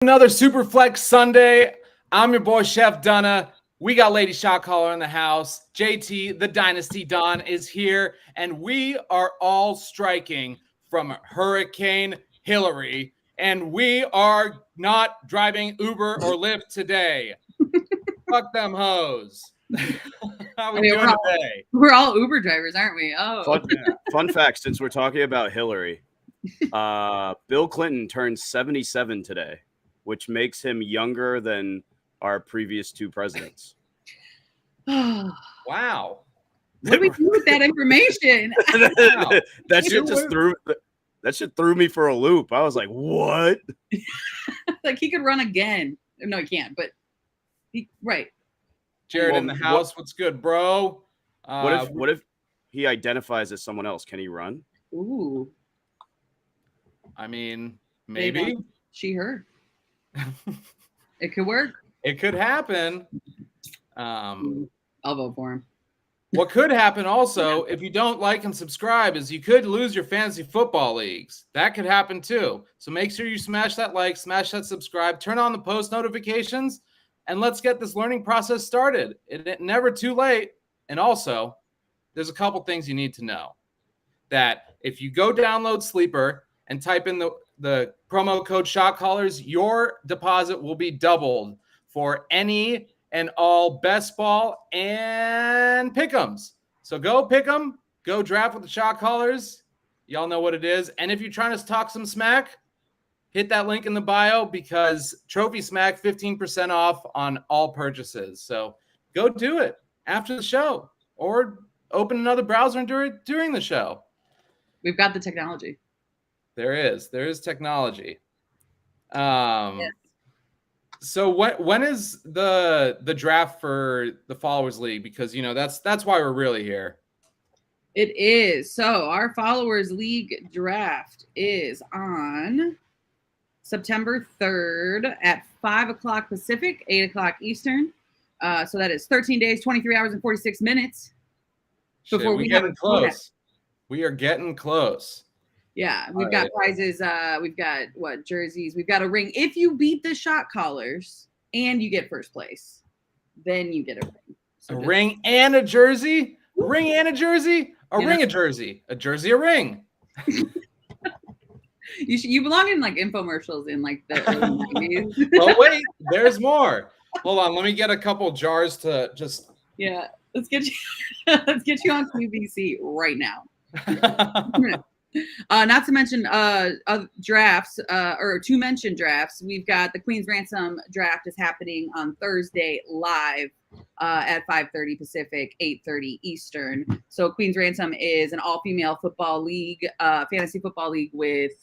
Another SuperFlex Sunday. I'm your boy Chef Dunna. We got Lady ShotCaller in the house. JT, the Dynasty Don, is here, and we are all striking from Hurricane Hilary, and we are not driving Uber or Lyft today. Fuck them hoes. How we doing today? We're all Uber drivers, aren't we? Oh, Fun fact, since we're talking about Hillary, Bill Clinton turned 77 today, which makes him younger than our previous two presidents. Wow. What do we do with that information? Wow. That shit threw me for a loop. I was like, what? Like he could run again. No, he can't, but right. Jared in the house. What's good, bro? What if he identifies as someone else? Can he run? Ooh. I mean, maybe. She, her. It could work. It could happen. I'll vote for him. What could happen also, if you don't like and subscribe, is you could lose your fantasy football leagues. That could happen too. So make sure you smash that like, smash that subscribe, turn on the post notifications, and let's get this learning process started. It's never too late. And also, there's a couple things you need to know. That if you go download Sleeper and type in the promo code ShotCallers, your deposit will be doubled for any and all best ball and pick'ems. So go pick them, go draft with the ShotCallers. Y'all know what it is. And if you're trying to talk some smack, hit that link in the bio because Trophy Smack 15% off on all purchases. So go do it after the show or open another browser and do it during the show. We've got the technology. There is technology. Yes. So when is the draft for the Followers League? Because that's why we're really here. It is. So our Followers League draft is on September 3rd at 5 o'clock Pacific, 8 o'clock Eastern. So that is 13 days, 23 hours, and 46 minutes before we get close. We are getting close. Yeah, we've got prizes. We've got jerseys. We've got a ring. If you beat the ShotCallers and you get first place, then you get a ring. So a ring and a jersey? A ring and a jersey? A ring, a jersey. A jersey, a ring. You belong in like infomercials in like the early 90s. Oh, wait, there's more. Hold on, let me get a couple jars to just. Yeah, let's get you on QVC right now. Not to mention drafts, or to mention drafts, we've got the Queen's Ransom draft is happening on Thursday live at 5:30 Pacific, 8:30 Eastern. So Queen's Ransom is an all-female football league, fantasy football league with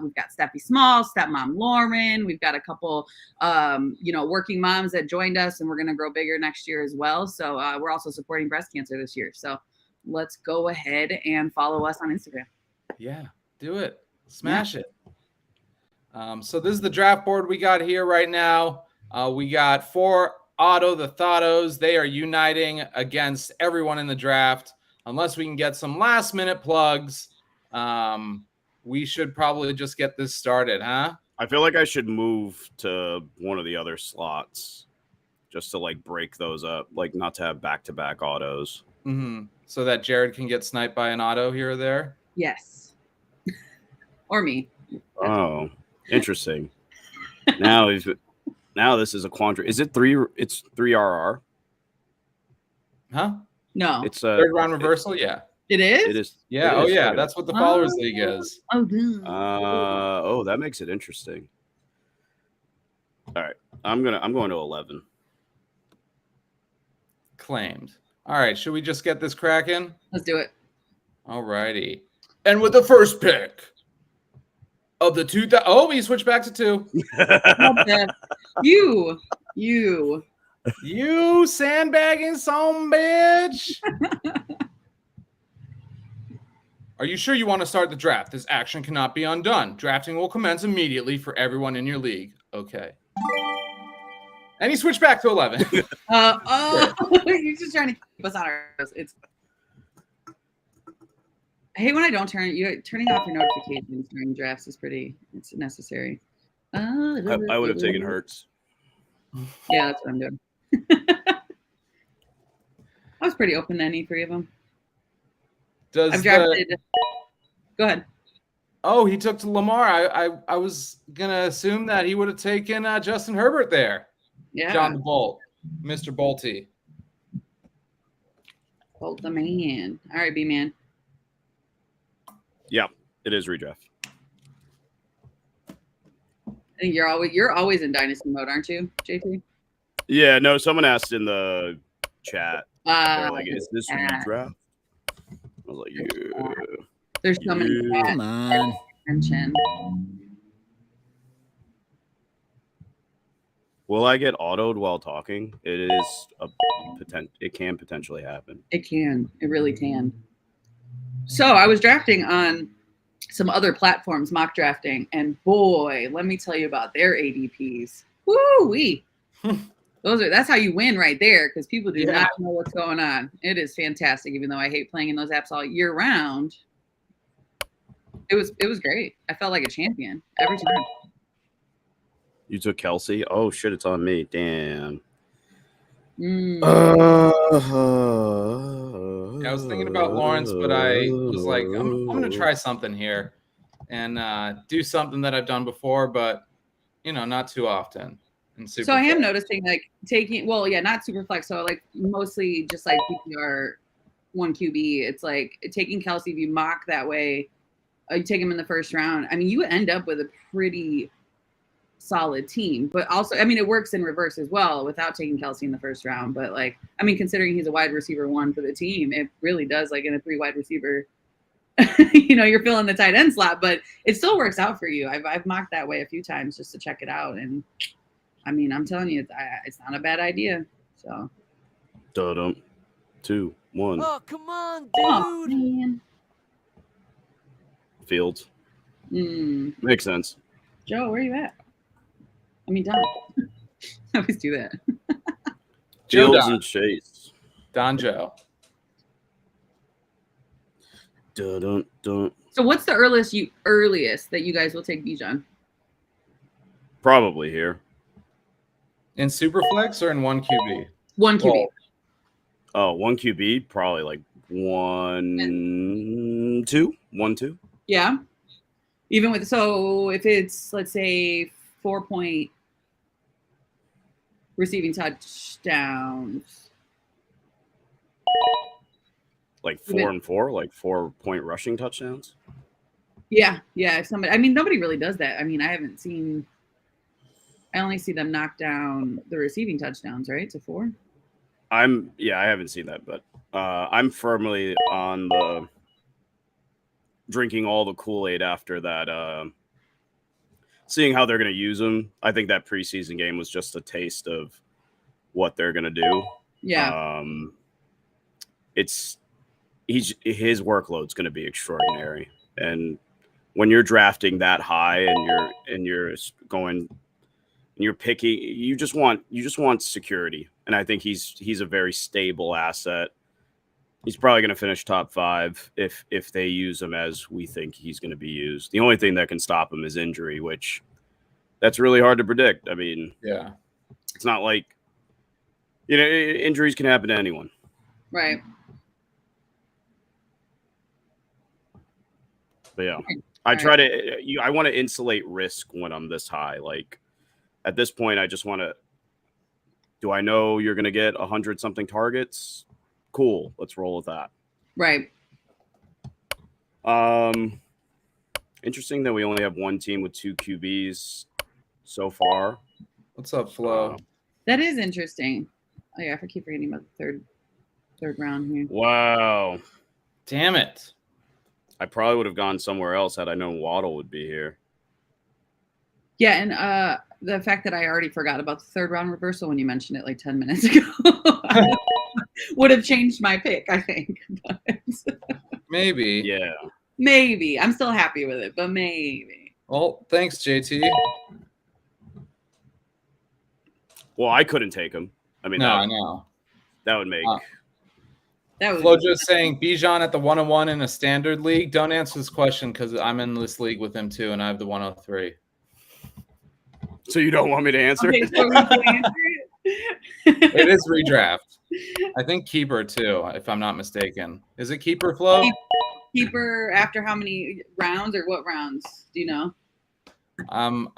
we've got Steffi Small, stepmom Lauren. We've got a couple working moms that joined us, and we're gonna grow bigger next year as well. So we're also supporting breast cancer this year. So let's go ahead and follow us on Instagram. Yeah, do it. Smash it. So this is the draft board we got here right now. We got for Otto the Thottos. They are uniting against everyone in the draft. Unless we can get some last minute plugs, we should probably just get this started, huh? I feel like I should move to one of the other slots just to like break those up, like not to have back-to-back autos. Mm-hmm. So that Jared can get sniped by an auto here or there? Yes. Or me. Oh, interesting. Now this is a quandary. Is it three? It's 3 RR. Huh? No. It's a third round reversal. Yeah. It is. It is. Yeah. It is. Yeah. That's what the Followers League is. Oh, that makes it interesting. All right, I'm going to 11. Claimed. All right. Should we just get this cracking? Let's do it. All righty. And with the first pick of the 2000. Oh, we switched back to 2. You sandbagging some bitch. Are you sure you want to start the draft? This action cannot be undone. Drafting will commence immediately for everyone in your league. Okay. And he switched back to 11. You're just trying to keep us on our toes. I hate when I don't turning off your notifications during drafts is it's necessary. I would have taken Hurts. Yeah, that's what I'm doing. I was pretty open to any three of them. I've drafted. Go ahead. Oh, he took to Lamar. I was gonna assume that he would have taken Justin Herbert there. Yeah. John the Bolt, Mr. Bolty. Bolt the man. All right, B-Man. Yeah, it is redraft. I think you're always in dynasty mode, aren't you, JP? Yeah, no, someone asked in the chat. They're like, is this redraft? I was like, yeah. There's so many. Come on. Attention. Will I get autoed while talking? It is it can potentially happen. It can. It really can. So I was drafting on some other platforms, mock drafting, and boy, let me tell you about their ADPs. Woo-wee. That's how you win right there, because people do not know what's going on. It is fantastic, even though I hate playing in those apps all year round. It was great. I felt like a champion every time. You took Kelsey? Oh shit, it's on me. Damn. I was thinking about Lawrence, but I was like, I'm going to try something here and do something that I've done before, but not too often. So I am noticing like taking, not SuperFlex. So like mostly just like PPR 1 QB. It's like taking Kelsey, if you mock that way, you take him in the first round. I mean, you end up with a pretty solid team, but also, I mean, it works in reverse as well without taking Kelsey in the first round. But like, I mean, considering he's a wide receiver 1 for the team, it really does, like in a 3 wide receiver, you're filling the tight end slot, but it still works out for you. I've mocked that way a few times just to check it out. And I mean, I'm telling you, it's not a bad idea. So. 2, 1. Oh, come on, dude. Oh, man. Fields. Makes sense. Joe, where are you at? I mean, Don. I always do that. Fields and Chase. Don Joe. Dun. So what's the earliest that you guys will take Bijan? Probably here. In Superflex or in 1 QB? 1 QB. Oh, 1 QB, probably like 1, 2. 1, 2. Yeah. Even with, so if it's, let's say, 4-point receiving touchdowns. Like 4 and 4, like 4-point rushing touchdowns. Yeah. If somebody, I mean, nobody really does that. I mean, I only see them knock down the receiving touchdowns, right? To 4. I haven't seen that, but I'm firmly on the drinking all the Kool-Aid after that. Seeing how they're going to use him, I think that preseason game was just a taste of what they're going to do. Yeah. His workload's going to be extraordinary, and when you're drafting that high and you're picking, you just want security, and I think he's a very stable asset. He's probably going to finish top 5 if they use him as we think he's going to be used. The only thing that can stop him is injury, which that's really hard to predict. I mean, yeah, it's not like, injuries can happen to anyone. Right. But yeah, I want to insulate risk when I'm this high. Like at this point, I just want to, do I know you're going to get 100 something targets? Cool. Let's roll with that. Right. Interesting that we only have one team with 2 QBs so far. What's up, Flo? That is interesting. Oh yeah, I keep forgetting about the third round here. Wow. Damn it. I probably would have gone somewhere else had I known Waddle would be here. Yeah, and the fact that I already forgot about the 3rd round reversal when you mentioned it like 10 minutes ago would have changed my pick, I think. But Maybe. Yeah. maybe. I'm still happy with it, but maybe. Well, thanks, JT. Well, I couldn't take him. I mean, I know. That would make. That was Flo just saying Bijan at the 101 in a standard league. Don't answer this question because I'm in this league with him too, and I have the 103. So you don't want me to answer? Okay, so we can answer it. It is redraft. I think keeper too, if I'm not mistaken. Is it keeper flow? Keeper after how many rounds or what rounds? Do you know?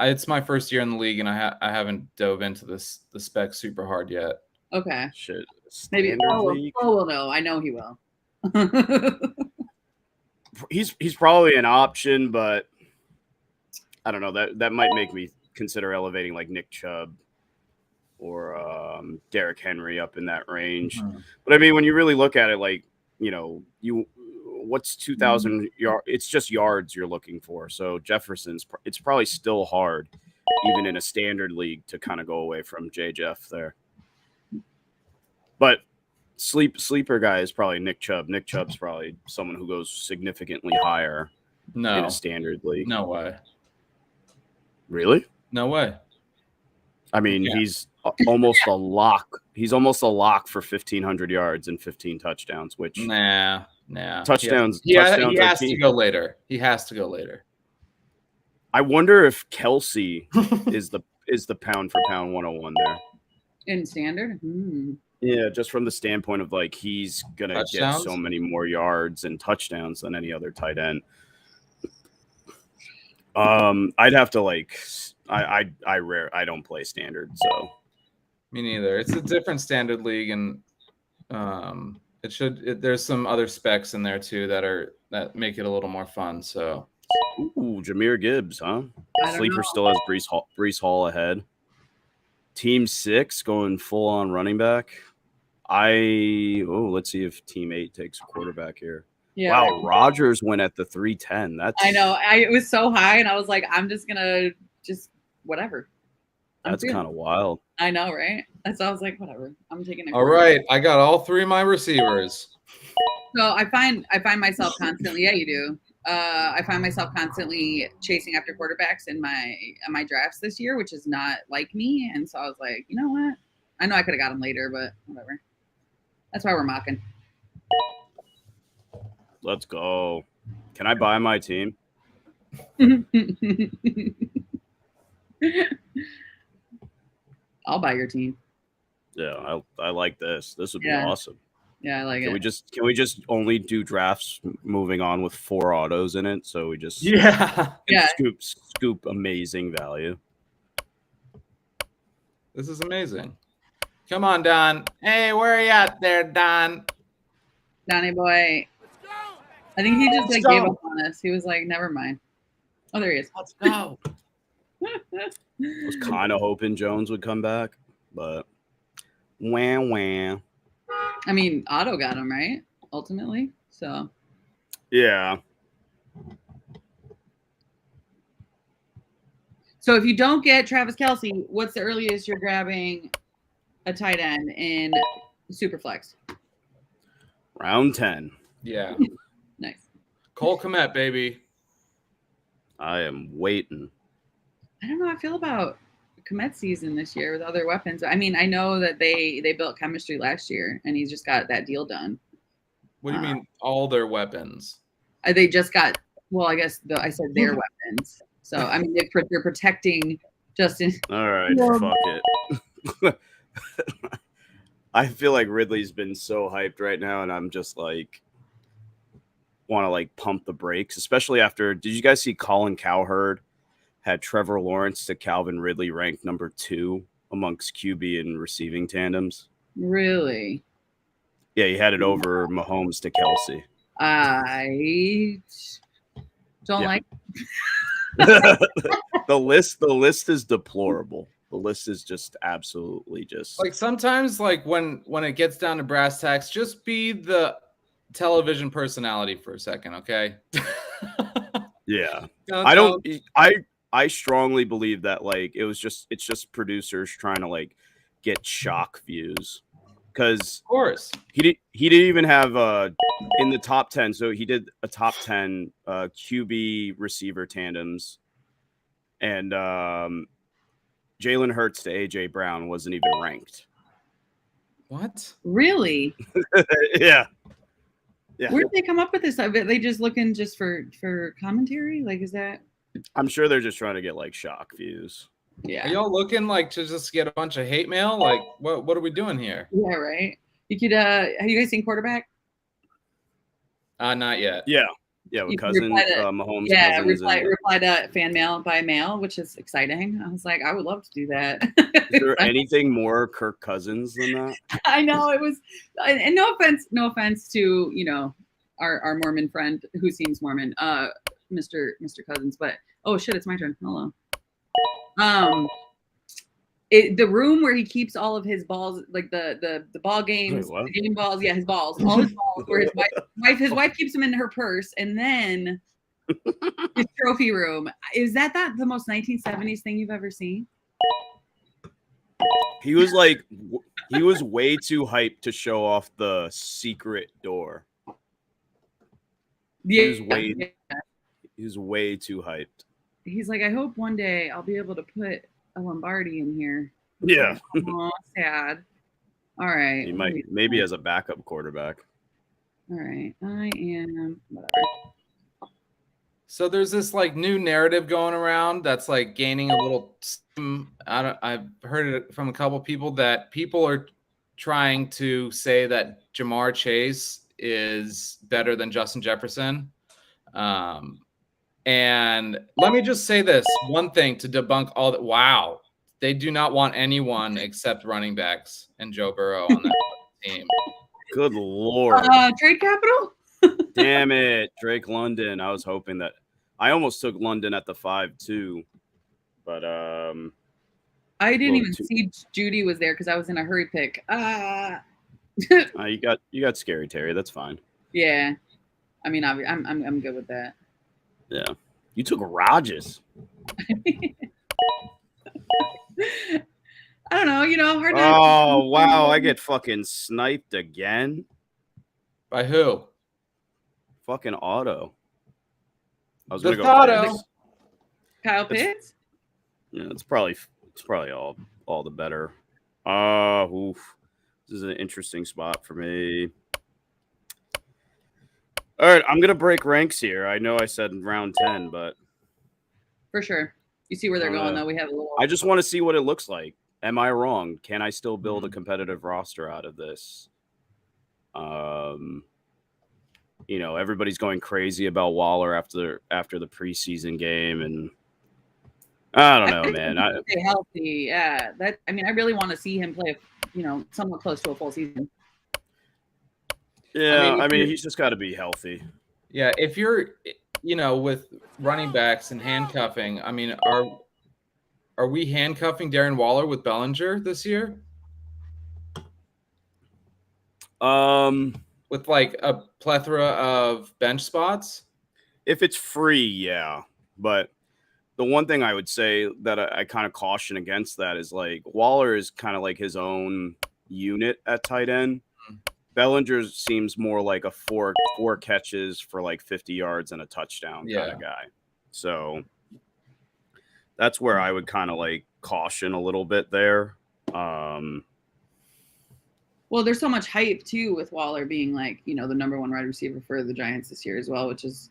It's my first year in the league, and I haven't dove into the spec super hard yet. Okay. Shit. Maybe Standard league? Paul will know. I know he will. He's probably an option, but I don't know. That might make me consider elevating like Nick Chubb or Derrick Henry up in that range. Mm-hmm. But I mean, when you really look at it, like, you know, what's 2,000 yards? It's just yards you're looking for. So it's probably still hard, even in a standard league, to kind of go away from Jeff there. But sleeper guy is probably Nick Chubb. Nick Chubb's probably someone who goes significantly higher in a standard league. No way. Really? No way. I mean, he's almost a lock. He's almost a lock for 1,500 yards and 15 touchdowns, which Nah. touchdowns. He touchdowns has to go later. He has to go later. I wonder if Kelsey is the pound for pound 101 there. In standard? Yeah, just from the standpoint of like he's gonna Touchdowns? get so many more yards and touchdowns than any other tight end. I'd have to like I don't play standard, so Me neither. It's a different standard league, and there's some other specs in there too that make it a little more fun. So, ooh, Jahmyr Gibbs, huh? I don't Sleeper know. still has Breece Hall ahead. Team 6 going full on running back. Let's see if Team 8 takes a quarterback here. Yeah. Wow, Rodgers went at the 310. I know. It was so high, and I was like, I'm just gonna whatever. That's kind of wild. I know, right? That's why I was like, whatever. I'm taking it. all right, I got all three of my receivers. So I find myself constantly. Yeah, you do. I find myself constantly chasing after quarterbacks in my drafts this year, which is not like me. And so I was like, you know what? I know I could have got him later, but whatever. That's why we're mocking. Let's go. Can I buy my team? I'll buy your team. Yeah, I like this. This would be Yeah. awesome. Yeah, I like Can it. we just only do drafts moving on with 4 autos in it? So we just Yeah. scoop amazing value. This is amazing. Come on, Don. Hey, where are you at there, Don? Donnie boy. I think he just Let's gave go. up on us. He was like, never mind. Oh, there he is. Let's go. I was kind of hoping Jones would come back, but wah. I mean, Otto got him, right? Ultimately. So Yeah. So if you don't get Travis Kelce, what's the earliest you're grabbing a tight end in SuperFlex? Round 10. Yeah. Nice. Cole Kmet, baby. I am waiting. I don't know how I feel about Komet season this year with other weapons. I mean, I know that they built chemistry last year, and he's just got that deal done. What do you mean all their weapons? They just got, well, I guess I said their weapons. So, I mean, they're protecting Justin. All right, fuck it. I feel like Ridley's been so hyped right now, and I'm just like want to like pump the brakes, especially after. Did you guys see Colin Cowherd had Trevor Lawrence to Calvin Ridley ranked number 2 amongst QB and receiving tandems? Really? Yeah, he had it over Mahomes to Kelsey. I don't like. The list is deplorable. The list is just absolutely just Like sometimes, like when it gets down to brass tacks, just be the television personality for a second, okay? yeah. Don't- I strongly believe that like it's just producers trying to like get shock views, because Of course. he didn't even have in the top 10. So he did a top 10 QB receiver tandems, and Jalen Hurts to AJ Brown wasn't even ranked. What? Really? Yeah. Where did they come up with this? I bet they just looking just for commentary. Like, is that? I'm sure they're just trying to get like shock views. Yeah. Are y'all looking like to just get a bunch of hate mail? Like, what are we doing here? Yeah, right. You could have you guys seen Quarterback? Not yet. Yeah, with You can cousin reply to- Mahomes. Yeah, cousins reply to fan mail by mail, which is exciting. I was like, I would love to do that. Is there anything more Kirk Cousins than that? I know it was, and no offense to our Mormon friend who seems Mormon, Mr. Cousins, but oh shit, it's my turn. Hello. The room where he keeps all of his balls, like the ball games, Wait, the game balls, his balls, all his balls, where his wife keeps them in her purse, and then his trophy room. Is that the most 1970s thing you've ever seen? He was way too hyped to show off the secret door. Yeah, He was way too hyped. He's like, I hope one day I'll be able to put a Lombardi in here. Yeah. Oh, sad. All right. He might maybe as a backup quarterback. All right. I am whatever. So there's this like new narrative going around that's like gaining a little steam. I've heard it from a couple people that people are trying to say that Jamar Chase is better than Justin Jefferson. And let me just say this one thing to debunk all that. Wow. They do not want anyone except running backs and Joe Burrow on that team. Good Lord. Trade capital? Damn it. Drake London. I was hoping that I almost took London at the 5 too. But I didn't even see Judy was there because I was in a hurry pick. You got scary Terry. That's fine. Yeah. I mean, I'm good with that. Yeah. You took Rodgers. I don't know, hard to. Oh, wow. I get fucking sniped again. By who? Fucking Auto. I was The going to go Auto. Kyle Pitts? Yeah, it's probably all the better. Oof. This is an interesting spot for me. All right, I'm gonna break ranks here. I know I said in round 10, but For sure. You see where they're going, though. We have a little. I just want to see what it looks like. Am I wrong? Can I still build a competitive roster out of this? Everybody's going crazy about Waller after the preseason game, and I don't know, man. Stay healthy, yeah. I really want to see him play, somewhat close to a full season. Yeah, he's just got to be healthy. Yeah, if you're, with running backs and handcuffing, are we handcuffing Darren Waller with Bellinger this year? With like a plethora of bench spots? If it's free, yeah. But the one thing I would say that I kind of caution against that is like Waller is kind of like his own unit at tight end. Bellinger seems more like a four catches for like 50 yards and a touchdown kind of guy. So that's where I would kind of like caution a little bit there. Well, there's so much hype too with Waller being like, the number one wide receiver for the Giants this year as well, which is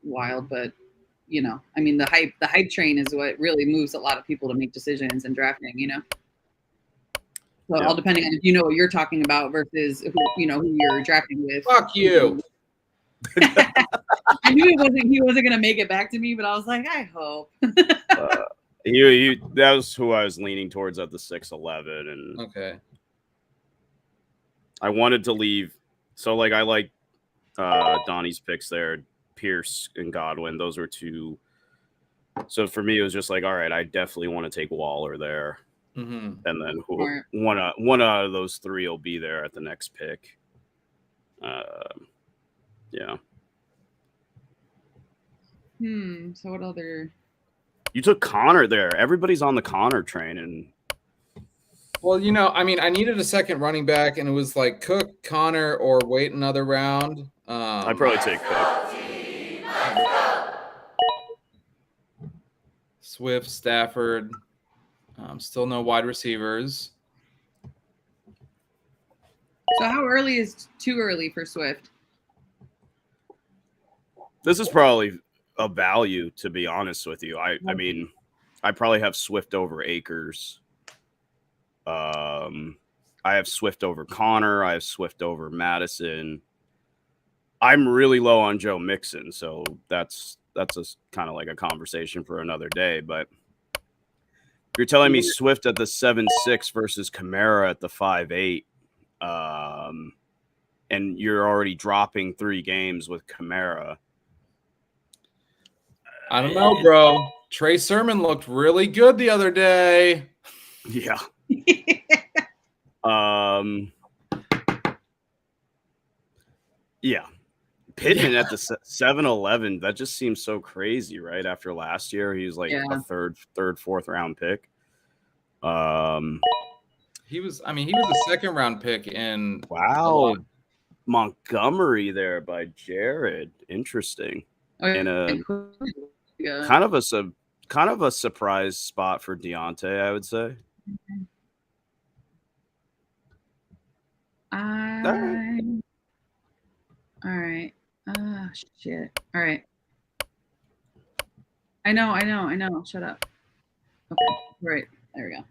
wild. But the hype train is what really moves a lot of people to make decisions and drafting. So all depending on if you know what you're talking about versus who you're drafting with. Fuck you. I knew he wasn't gonna make it back to me, but I was like, I hope. That was who I was leaning towards at the 6-11, and okay. I wanted to leave. So like I like Donnie's picks there, Pierce and Godwin. Those were two. So for me, it was just like, all right, I definitely want to take Waller there. Mm-hmm. And then one out of those three will be there at the next pick. Yeah. So what other? You took Connor there. Everybody's on the Connor train, and well, I needed a second running back, and it was like Cook, Connor, or wait another round. I'd probably take Cook. Swift, Stafford. Still no wide receivers. So how early is too early for Swift? This is probably a value, to be honest with you. I mean, I probably have Swift over Akers. I have Swift over Connor. I have Swift over Madison. I'm really low on Joe Mixon, so that's a kind of like a conversation for another day. But you're telling me Swift at the 7.6 versus Kamara at the 5.8, and you're already dropping 3 games with Kamara. I don't know, bro. Trey Sermon looked really good the other day. Yeah. Yeah. Pittman at the 7-11, that just seems so crazy, right? After last year, he was like a third, fourth round pick. He was a second round pick in Montgomery there by Jared. Interesting. And kind of a surprise spot for Deontay, I would say. All right. Shit. All right. I know. Shut up. Okay. Right. There we go.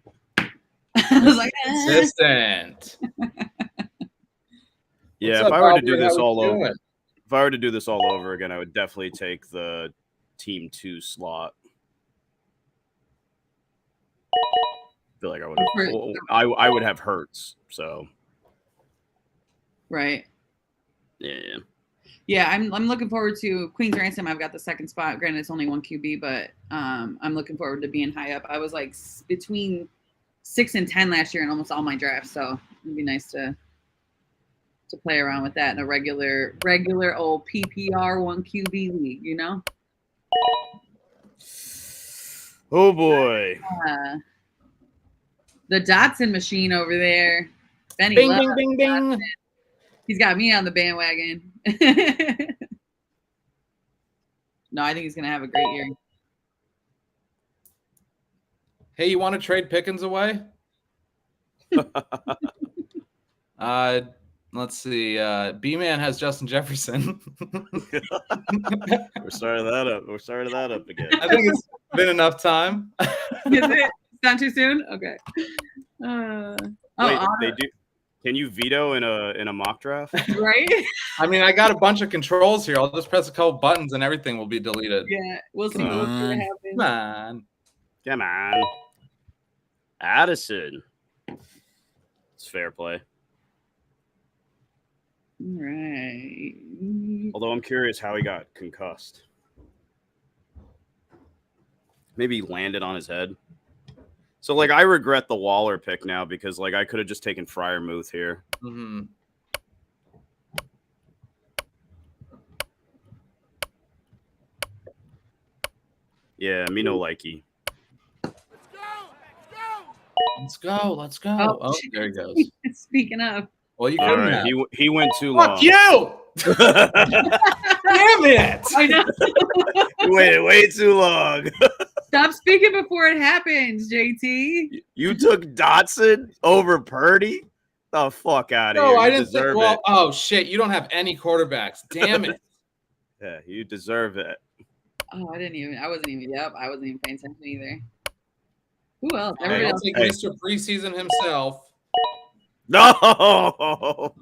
I was like, consistent. Yeah, if I were to do this all over again, I would definitely take the team 2 slot. I feel like I would have Hurts, so right. Yeah. Yeah, I'm looking forward to Queen's Ransom. I've got the second spot. Granted, it's only 1 QB, but I'm looking forward to being high up. I was like between 6 and 10 last year in almost all my drafts, so it'd be nice to play around with that in a regular old PPR 1 QB league, you know? Oh boy. The Dotson machine over there. Benny bing, bing, bing, bing. He's got me on the bandwagon. No, I think he's going to have a great year. Hey, you want to trade Pickens away? Let's see. B-Man has Justin Jefferson. We're starting that up again. I think it's been enough time. Is it? It's not too soon? Okay. Wait, they do. Can you veto in a mock draft? Right? I mean, I got a bunch of controls here. I'll just press a couple buttons and everything will be deleted. Yeah, we'll see what happens. Come on. Addison. It's fair play. Right. Although I'm curious how he got concussed. Maybe he landed on his head. So, like, I regret the Waller pick now because, like, I could have just taken Freiermuth here. Mm-hmm. Yeah, me no likey. Let's go. Oh, there he goes. Speaking of. Well, you couldn't have. He went too long. Fuck you! Damn it! I know. You waited way too long. Stop speaking before it happens, JT. You took Dotson over Purdy? The fuck out of here. No, I didn't think. Well, oh shit! You don't have any quarterbacks. Damn it. Yeah, you deserve it. Oh, I wasn't even paying attention either. Who else? Everybody else. Take Mr. Preseason himself. No.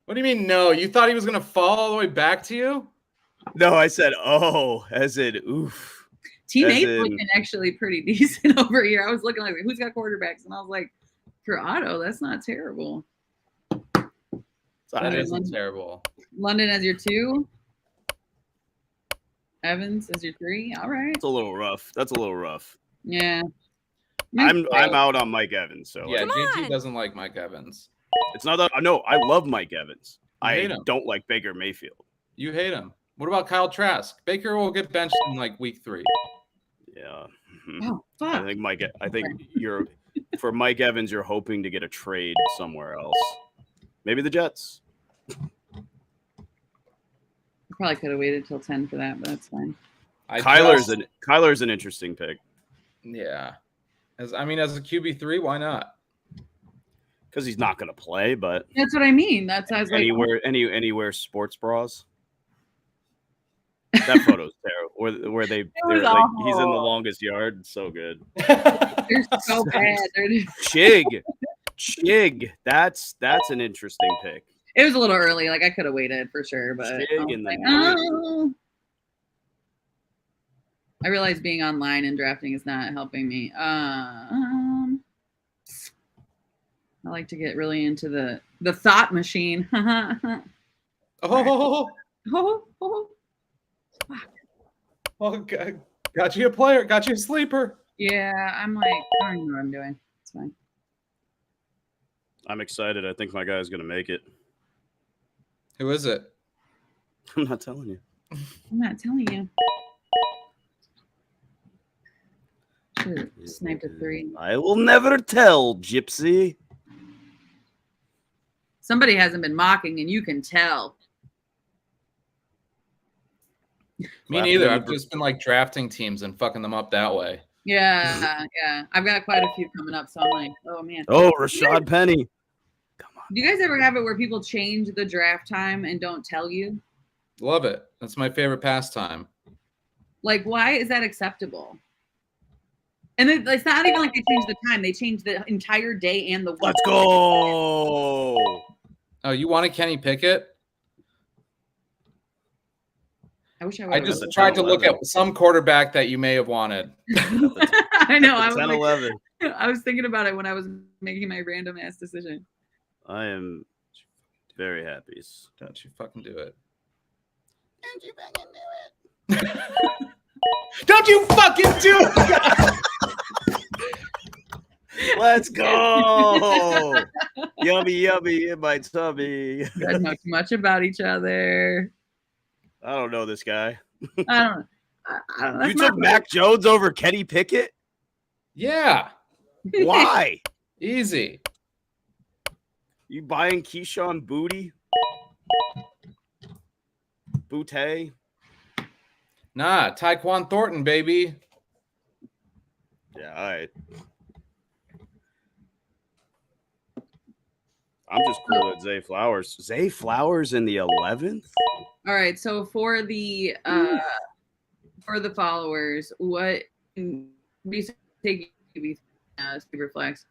What do you mean, no? You thought he was going to fall all the way back to you? No, I said, oh, as in, oof. Teammates looking actually pretty decent over here. I was looking like, who's got quarterbacks? And I was like, for Otto, that's not terrible. That isn't terrible. London as your 2. Evans as your 3. All right. That's a little rough. Yeah. I'm out on Mike Evans. So yeah, JT doesn't like Mike Evans. It's not that. No, I love Mike Evans. I don't like Baker Mayfield. You hate him. What about Kyle Trask? Baker will get benched in like week 3. Yeah. Oh, fuck. I think you're for Mike Evans. You're hoping to get a trade somewhere else. Maybe the Jets. Probably could have waited till 10 for that, but that's fine. Kyler's an interesting pick. Yeah. As a QB3, why not? Because he's not going to play, but that's what I mean. That's I was anywhere sports bras. That photo's terrible. Where they're like, awful. he's in the longest yard. It's so good. They're so bad. Chig. That's an interesting pick. It was a little early. Like I could have waited for sure, but Chig in the oh. I realize being online and drafting is not helping me. I like to get really into the thought machine. Oh, okay. Got you a player. Got you a sleeper. Yeah, I'm like, I don't even know what I'm doing. It's fine. I'm excited. I think my guy's gonna make it. Who is it? I'm not telling you. I'm not telling you. Should have sniped a 3. I will never tell, Gypsy. Somebody hasn't been mocking, and you can tell. Me neither. I've just been like drafting teams and fucking them up that way. Yeah, yeah. I've got quite a few coming up, so I'm like, oh man. Oh, Rashad Penny. Come on. Do you guys ever have it where people change the draft time and don't tell you? Love it. That's my favorite pastime. Like, why is that acceptable? And it's not even like they changed the time; they changed the entire day and the week. Let's go. Oh, you wanted Kenny Pickett? I wish I just tried to look at some quarterback that you may have wanted. I know. I was 10-11. I was thinking about it when I was making my random ass decision. I am very happy. Don't you fucking do it. Don't you fucking do it. Don't you fucking do it. Let's go. Yummy, yummy in my tummy. You guys know too much about each other. I don't know this guy. I don't know. You took Mac Jones over Kenny Pickett? Yeah. Why? Easy. You buying Keyshawn Booty? Boutte? Nah, Tyquan Thornton, baby. Yeah, all right. I'm just cool with Zay Flowers. Zay Flowers in the 11th? All right. So for the followers, what do you take SuperFlex?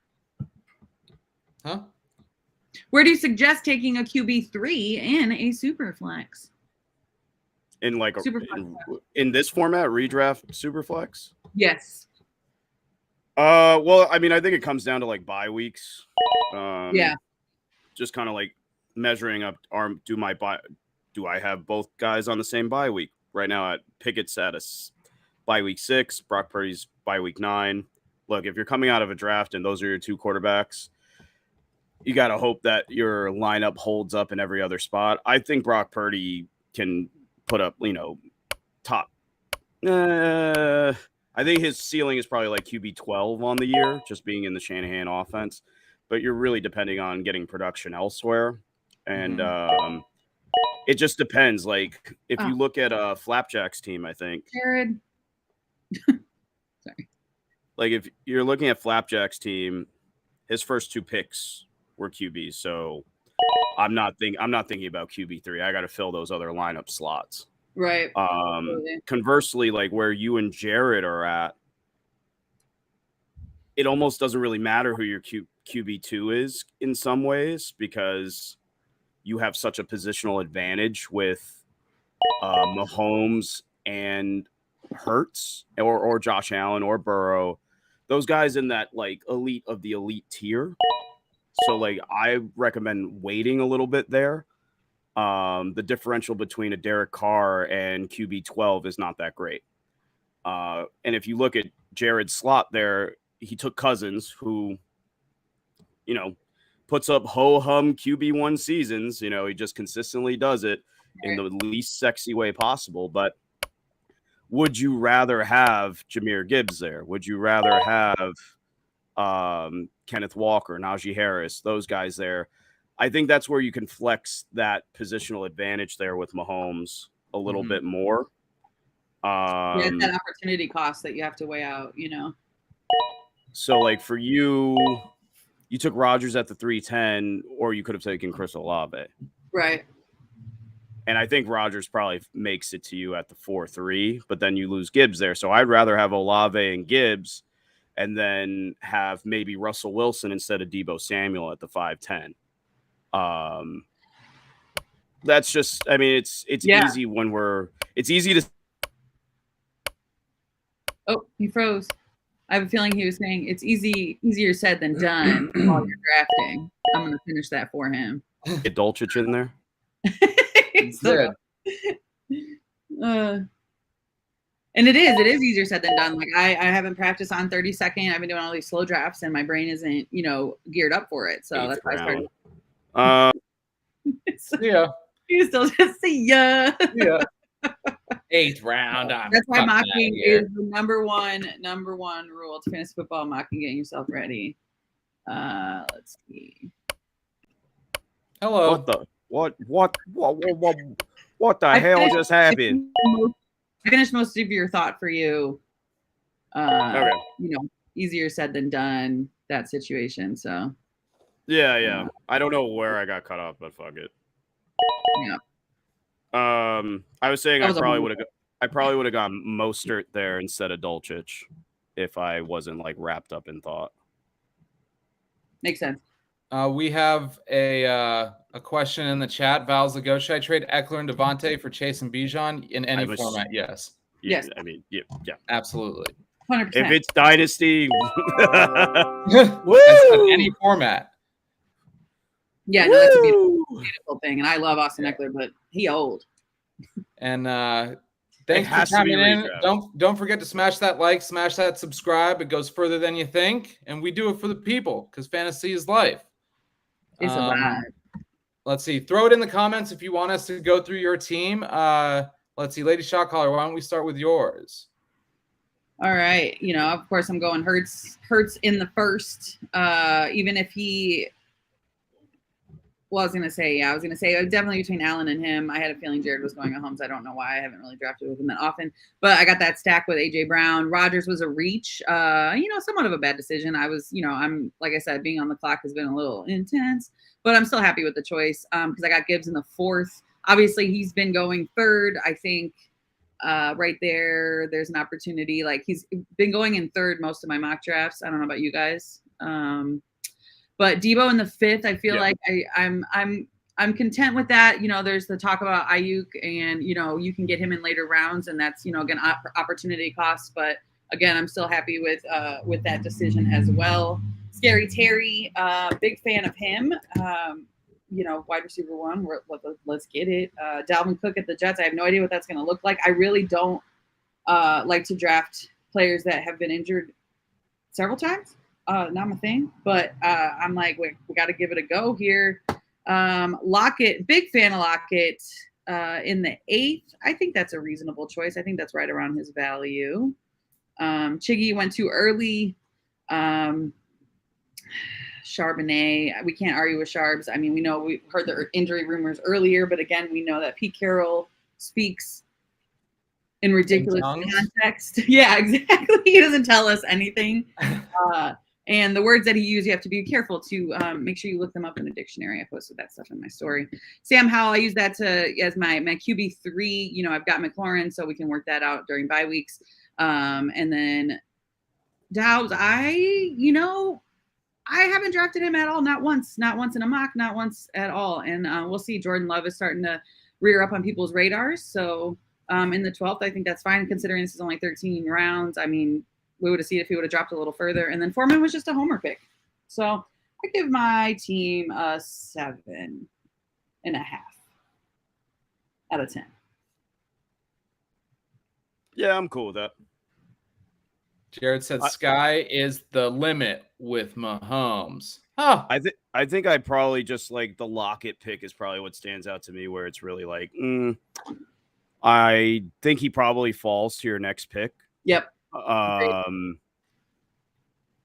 Huh? Where do you suggest taking a QB3 in a SuperFlex? In like SuperFlex. in this format, redraft Superflex? Yes. Well, I mean, I think it comes down to like bye weeks. Yeah. Just kind of like measuring up. Do I have both guys on the same bye week right now? At Pickett's at a bye week 6, Brock Purdy's bye week 9. Look, if you're coming out of a draft and those are your 2 quarterbacks, you got to hope that your lineup holds up in every other spot. I think Brock Purdy can put up, top. I think his ceiling is probably like QB 12 on the year, just being in the Shanahan offense. But you're really depending on getting production elsewhere. And it just depends. Like, if you look at Flapjack's team, I think. Jared. Sorry. Like, if you're looking at Flapjack's team, his first 2 picks were QBs. So I'm not thinking about QB3. I got to fill those other lineup slots. Right. Conversely, like where you and Jared are at, it almost doesn't really matter who your QB2 is in some ways, because you have such a positional advantage with Mahomes and Hurts or Josh Allen or Burrow, those guys in that like elite of the elite tier. So like I recommend waiting a little bit there. The differential between a Derek Carr and QB 12 is not that great. And if you look at Jared's slot there, he took Cousins, who, puts up ho-hum QB1 seasons. He just consistently does it in the least sexy way possible. But would you rather have Jahmyr Gibbs there? Would you rather have Kenneth Walker, Najee Harris, those guys there? I think that's where you can flex that positional advantage there with Mahomes a little bit more. It's that opportunity cost that you have to weigh out, So, like, for you took Rodgers at the 310, or you could have taken Chris Olave. Right. And I think Rodgers probably makes it to you at the 4-3, but then you lose Gibbs there. So I'd rather have Olave and Gibbs and then have maybe Russell Wilson instead of Deebo Samuel at the 5-10. That's just, I mean, it's easy when it's easy to. Oh, he froze. I have a feeling he was saying it's easier said than done while you're drafting. I'm going to finish that for him. Get Dulcich in there. So, and it is easier said than done. Like I haven't practiced on 32nd. I've been doing all these slow drafts and my brain isn't, geared up for it. So that's why I started. Yeah. You still just say yeah. 8th round. That's why mocking is the number one rule to fantasy football. Mocking, getting yourself ready. Let's see. Hello. What the hell just happened? I finished most of your thought for you. Okay. Easier said than done, that situation. So Yeah. I don't know where I got cut off, but fuck it. Yeah. I was saying I probably would have gone Mostert there instead of Dulcich if I wasn't like wrapped up in thought. Makes sense. We have a question in the chat. Val's the go. Should I trade Eckler and Devontae for Chase and Bijan in any format? Yes. Yes. I mean, yeah. Absolutely. 100%. If it's Dynasty, Woo! Any format. Yeah, no, that's a beautiful thing. And I love Austin Eckler, but he old. And thanks for coming in. Don't forget to smash that like, smash that subscribe. It goes further than you think. And we do it for the people because fantasy is life. It's a vibe. Let's see. Throw it in the comments if you want us to go through your team. Let's see. Lady ShotCaller, why don't we start with yours? All right. Of course, I'm going Hurts in the first. Even if he... Well, I was going to say definitely between Allen and him. I had a feeling Jared was going at Holmes. I don't know why. I haven't really drafted with him that often. But I got that stack with A.J. Brown. Rodgers was a reach. Somewhat of a bad decision. I was, I'm, like I said, being on the clock has been a little intense. But I'm still happy with the choice because I got Gibbs in the 4th. Obviously, he's been going 3rd. I think right there's an opportunity. Like, he's been going in 3rd most of my mock drafts. I don't know about you guys. But Deebo in the 5th, I feel like I'm content with that. There's the talk about Ayuk, and you can get him in later rounds, and that's again opportunity cost. But again, I'm still happy with that decision as well. Scary Terry, big fan of him. Wide receiver 1. Let's get it. Dalvin Cook at the Jets. I have no idea what that's going to look like. I really don't like to draft players that have been injured several times. Not my thing, but I'm like, we got to give it a go here. Lockett, big fan of Lockett in the 8th. I think that's a reasonable choice. I think that's right around his value. Chiggy went too early. Charbonnet, we can't argue with Charbs. I mean, we heard the injury rumors earlier, but again, we know that Pete Carroll speaks in ridiculous context. Yeah, exactly. He doesn't tell us anything. And the words that he used, you have to be careful to make sure you look them up in the dictionary. I posted that stuff in my story. Sam Howell, I use that as my QB3. I've got McLaurin, so we can work that out during bye weeks. And then Dowds, I haven't drafted him at all. Not once in a mock, not once at all. And we'll see. Jordan Love is starting to rear up on people's radars. So in the 12th, I think that's fine, considering this is only 13 rounds. I mean, we would have seen if he would have dropped a little further. And then Foreman was just a homer pick. So I give my team a 7.5 out of 10. Yeah, I'm cool with that. Jared said sky is the limit with Mahomes. Huh. I think I probably just like the Lockett pick is probably what stands out to me, where it's really like, I think he probably falls to your next pick. Yep.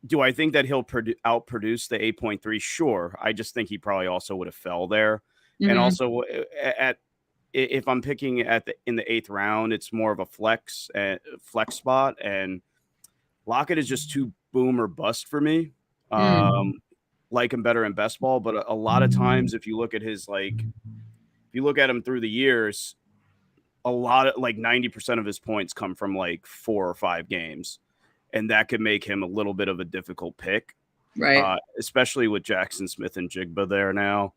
Do I think that he'll outproduce the 8.3? Sure. I just think he probably also would have fell there. Mm-hmm. And also if I'm picking in the 8th round, it's more of a flex spot, and Lockett is just too boom or bust for me. Like him better in best ball, but a lot of times if you look at his if you look at him through the years, a lot of like 90% of his points come from like 4 or 5 games. And that could make him a little bit of a difficult pick. Right. Especially with Jackson Smith and Jigba there now.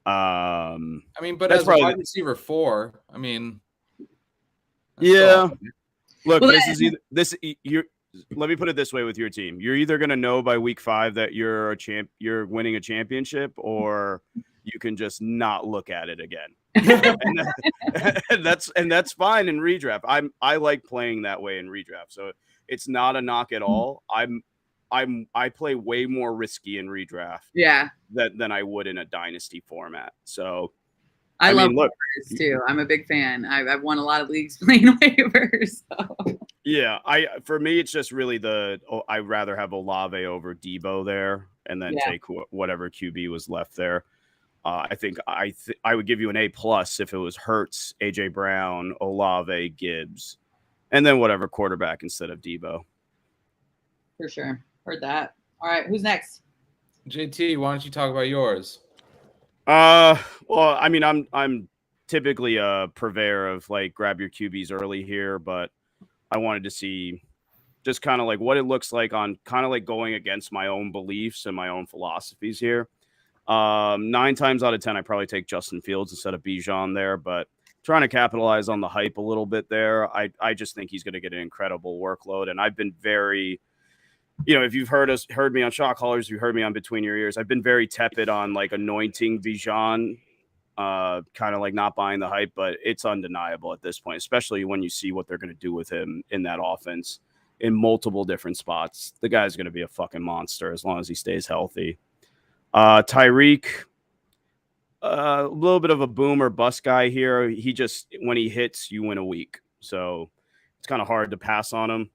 I mean, but that's as a wide receiver 4, I mean, yeah. Look, Well, let me put it this way with your team. You're either going to know by week 5 that you're winning a championship, or you can just not look at it again. and that's fine in redraft. I like playing that way in redraft. So it's not a knock at all. I play way more risky in redraft. Yeah. Than I would in a dynasty format. So I love waivers too. I'm a big fan. I've won a lot of leagues playing waivers. So. Yeah, for me it's just really I'd rather have Olave over Debo there, and then take whatever QB was left there. I think I would give you an A+ if it was Hurts, AJ Brown, Olave, Gibbs, and then whatever quarterback instead of Debo. For sure, heard that. All right, who's next? JT, why don't you talk about yours? Well, I mean, I'm typically a purveyor of like grab your QBs early here, but I wanted to see just kind of like what it looks like on kind of like going against my own beliefs and my own philosophies here. 9 times out of 10, I probably take Justin Fields instead of Bijan there, but trying to capitalize on the hype a little bit there. I just think he's going to get an incredible workload, and I've been very, if you've heard me on ShotCallers, you heard me on Between Your Ears, I've been very tepid on like anointing Bijan, kind of like not buying the hype, but it's undeniable at this point, especially when you see what they're going to do with him in that offense in multiple different spots. The guy's going to be a fucking monster as long as he stays healthy. Tyreek, a little bit of a boom or bust guy here. He just, when he hits, you win a week. So it's kind of hard to pass on him.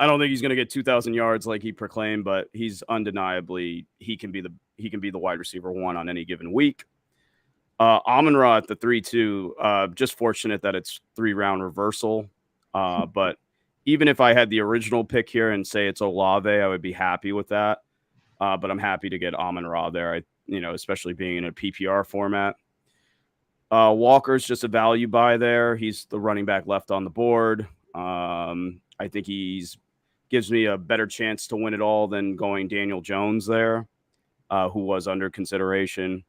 I don't think he's going to get 2,000 yards like he proclaimed, but he's undeniably, he can be the wide receiver 1 on any given week. Amon-Ra at the 3-2, just fortunate that it's 3-round reversal. But even if I had the original pick here and say it's Olave, I would be happy with that. But I'm happy to get Amon-Ra there, especially being in a PPR format. Walker's just a value buy there. He's the running back left on the board. I think gives me a better chance to win it all than going Daniel Jones there, who was under consideration.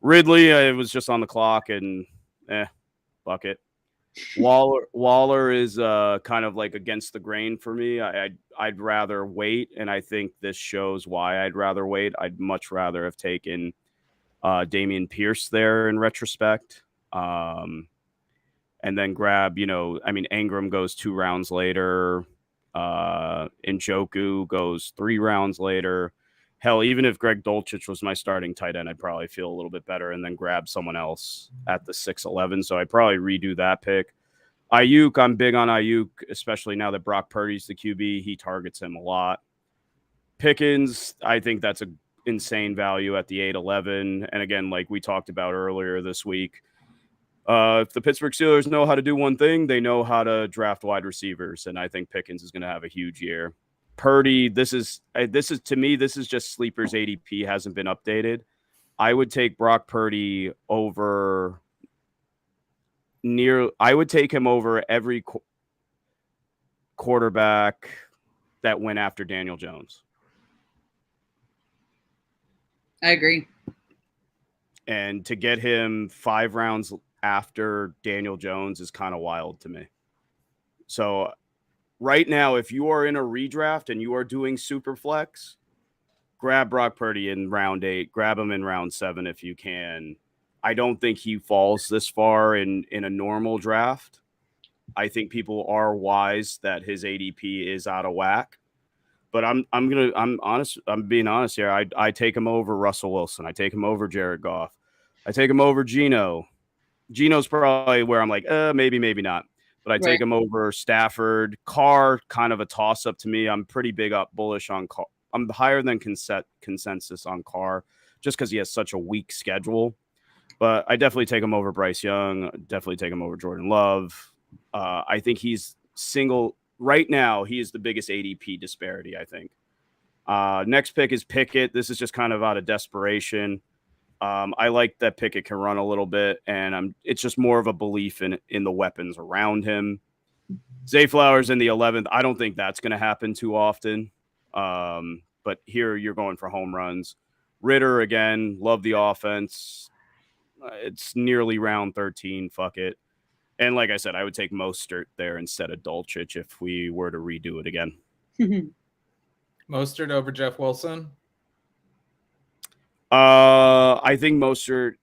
Ridley, it was just on the clock, and bucket. Waller is kind of like against the grain for me. I'd rather wait, and I think this shows why I'd rather wait. I'd much rather have taken Dameon Pierce there in retrospect, and then grab, Ingram goes 2 rounds later. Njoku goes 3 rounds later. Hell, even if Greg Dulcich was my starting tight end, I'd probably feel a little bit better and then grab someone else at the 6-11. So I'd probably redo that pick. Ayuk, I'm big on Ayuk, especially now that Brock Purdy's the QB. He targets him a lot. Pickens, I think that's an insane value at the 8-11. And again, like we talked about earlier this week, if the Pittsburgh Steelers know how to do one thing, they know how to draft wide receivers. And I think Pickens is going to have a huge year. Purdy, this is to me, this is just sleepers ADP hasn't been updated. I would take Brock Purdy over I would take him over every quarterback that went after Daniel Jones. I agree. And to get him 5 rounds after Daniel Jones is kind of wild to me. So right now, if you are in a redraft and you are doing SuperFlex, grab Brock Purdy in round 8, grab him in round 7 if you can. I don't think he falls this far in a normal draft. I think people are wise that his ADP is out of whack. But I'm being honest here. I take him over Russell Wilson. I take him over Jared Goff. I take him over Geno. Geno's probably where I'm like, maybe not. But I take him over Stafford. Carr, kind of a toss-up to me. I'm pretty bullish on Carr. I'm higher than consensus on Carr just because he has such a weak schedule. But I definitely take him over Bryce Young. Definitely take him over Jordan Love. I think he's right now, he is the biggest ADP disparity, I think. Next pick is Pickett. This is just kind of out of desperation. I like that Pickett can run a little bit, and it's just more of a belief in the weapons around him. Zay Flowers in the 11th. I don't think that's going to happen too often. But here you're going for home runs. Ritter, again, love the offense. It's nearly round 13. Fuck it. And like I said, I would take Mostert there instead of Dulcich if we were to redo it again. Mostert over Jeff Wilson? I think Mostert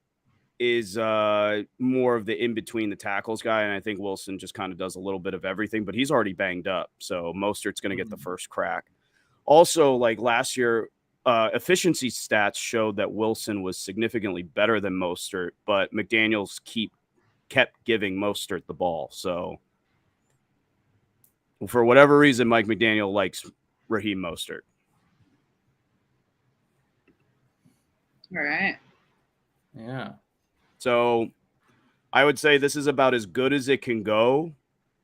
is more of the in-between the tackles guy, and I think Wilson just kind of does a little bit of everything, but he's already banged up, so Mostert's going to get the first crack. Also, like last year, efficiency stats showed that Wilson was significantly better than Mostert, but McDaniels kept giving Mostert the ball. So for whatever reason, Mike McDaniel likes Raheem Mostert. All right. Yeah. So I would say this is about as good as it can go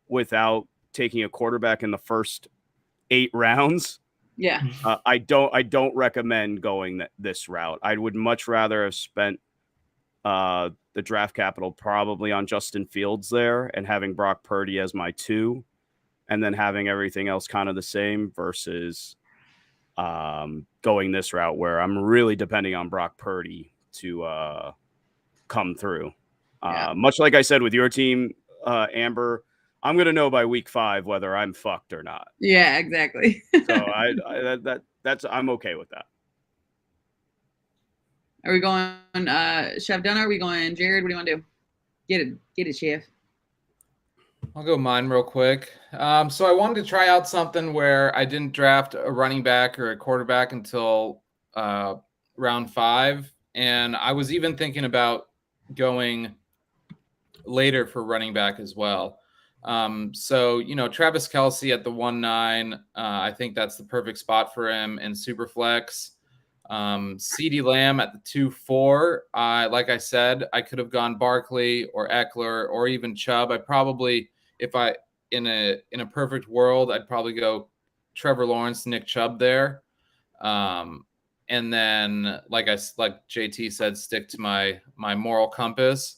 without taking a quarterback in the first 8 rounds. Yeah. I don't recommend going this route. I would much rather have spent the draft capital probably on Justin Fields there and having Brock Purdy as my 2, and then having everything else kind of the same versus going this route where I'm really depending on Brock Purdy to come through. Much like I said with your team, Amber, I'm going to know by week 5 whether I'm fucked or not. Yeah, exactly. So that's I'm okay with that. Are we going Chef Dunna? Are we going Jared? What do you want to do? Get it, Chef. I'll go mine real quick. So I wanted to try out something where I didn't draft a running back or a quarterback until round 5. And I was even thinking about going later for running back as well. So, Travis Kelce at the 1-9, I think that's the perfect spot for him in SuperFlex. CeeDee Lamb at the 2-4. Like I said, I could have gone Barkley or Eckler or even Chubb. I probably, if I in a perfect world, I'd probably go Trevor Lawrence, Nick Chubb there. And then, like JT said, stick to my moral compass.